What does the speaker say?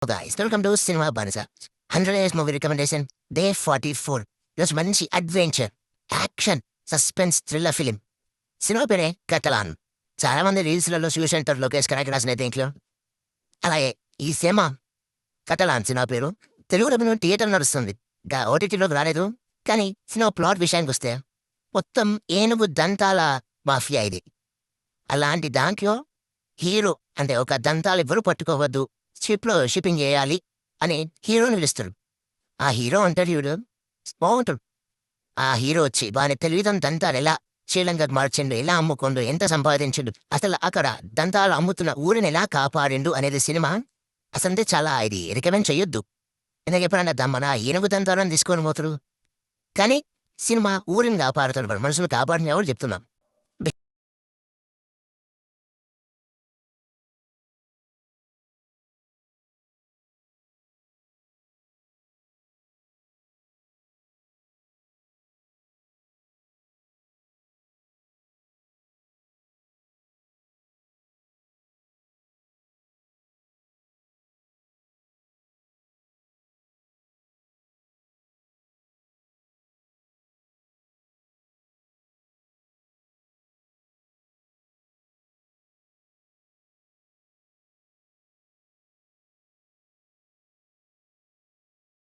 Guys, welcome to Cinema Banza. 100 Years Movie Recommendation, Day 44. ఈరోజు మంచి adventure, action, suspense thriller film. Cinema పేరే కతలాన్. చాలా మంది రీల్స్లలో చూసి ఉంటారు లోకేష్ కనకరాజన్ దీంట్లో. అలాగే ఈ సినిమా కతలాన్ సినిమా పేరు తెలుగు డబ్బును థియేటర్ నడుస్తుంది. ఇంకా ఓటీటీలోకి రాలేదు. కానీ సినిమా ప్లాట్ విషయానికి వస్తే మొత్తం ఏనుగు దంతాల మాఫియా ఇది. అలాంటి దాంట్లో హీరో అంటే ఒక దంతాలు ఎవరు పట్టుకోవద్దు, షిప్లో షిప్పింగ్ చేయాలి అని హీరోని పిలుస్తారు. ఆ హీరో అంటాడు చూడు, బాగుంటాడు. ఆ హీరో వచ్చి వాని తెలివితం దంతాలు ఎలా శ్రీలంక మార్చిండు, ఎలా అమ్ముకుండు, ఎంత సంపాదించిండు, అసలు అక్కడ దంతాలు అమ్ముతున్న ఊరిని ఎలా కాపాడిండు అనేది సినిమా. అసలు చాలా ఇది రికమెండ్ చెయ్యొద్దు. ఎందుకు ఎప్పుడన్నా మన ఏనుగు దంతాలను తీసుకొని పోతాడు. కానీ సినిమా ఊరిని కాపాడుతాడు, మనుషులు కాపాడిన ఎవరు చెప్తున్నాం.